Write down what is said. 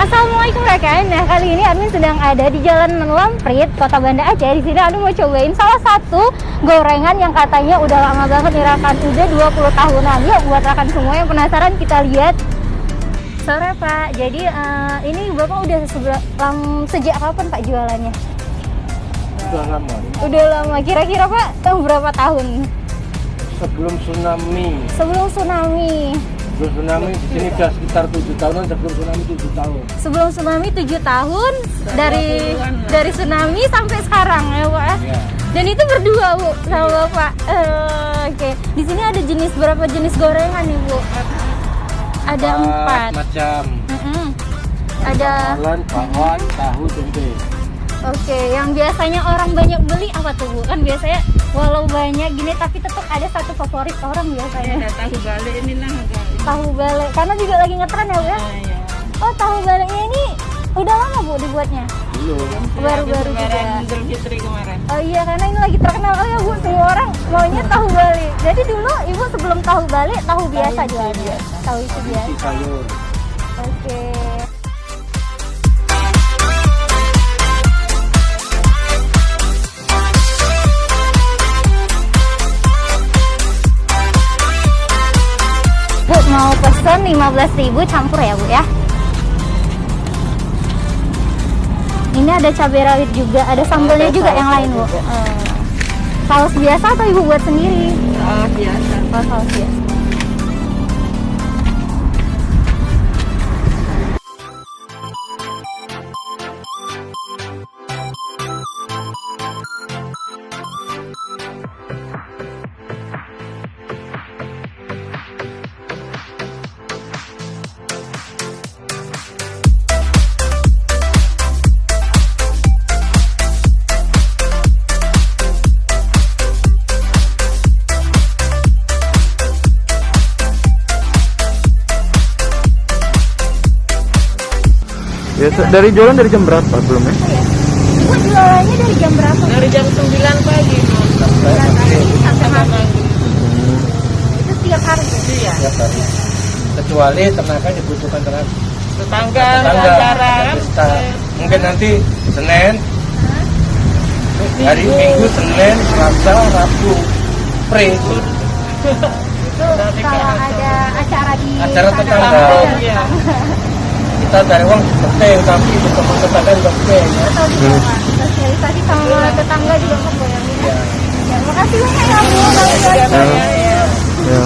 Assalamualaikum rekan. Nah, kali ini Admin sedang ada di Jalan Lamprit, Kota Banda Aceh. Di sini Admin mau cobain salah satu gorengan yang katanya udah lama banget nih rekan, udah 20 tahunan. Yuk buat rekan semua yang penasaran kita lihat. Sore Pak, jadi ini Bapak udah sejak kapan Pak jualannya? Sudah lama. Udah lama, kira-kira Pak berapa tahun? Sebelum tsunami. Sebelum tsunami. Sebelum tsunami di sini sudah sekitar 7 tahunan. Sebelum tsunami 7 tahun. Sebelum tsunami 7 tahun, dari tsunami sampai sekarang ya Pak. Ya. Dan itu berdua Bu sama Bapak. Oke. Di sini ada berapa jenis gorengan nih Bu? Ada 4 macam. Ada bakwan, tahu, tempe. Oke, yang biasanya orang banyak beli apa tuh Bu? Kan biasanya walau banyak gini tapi tetap ada satu favorit orang biasanya. Ada tahu balik ini lah. Tahu bale, karena juga lagi ngetren ya Bu ya? Iya. Oh, tahu balenya ini udah lama Bu dibuatnya? Belum. Baru-baru Lebaran juga. Idul Fitri kemarin. Oh iya, karena ini lagi terkenal ya Bu, semua orang maunya tahu bale. Jadi dulu Ibu sebelum tahu bale, tahu biasa isi jualnya? biasa. Tahu isi biasa. Isi sayur. Oke. Bu, mau pesen 15.000 campur ya Bu ya? Ini ada cabai rawit juga, ada sambelnya juga yang lain Bu. Saus biasa atau Ibu buat sendiri? Oh biasa. Oh, saus biasa. Ya, dari jualan dari jam berapa belum ya? Ibu jualannya dari jam berapa? Dari jam 9 pagi. Sampai malam. Itu setiap hari Bu? Iya. Ya, tadi. Kecuali tenaga dibutuhkan tenaga. Tetangga acara kan. Mungkin nanti Senin, hari Minggu, Senin, Selasa, Rabu, pre. Itu kalau ada acara di Acara sana, tetangga. ada Iya. Kita dari uang penting, tapi itu teman tetangga juga penting ya. Betul juga Pak. Sosialisasi sama tetangga juga kan boleh. Ya. Ya, makasih banyak ya Bu. Iya. Ya.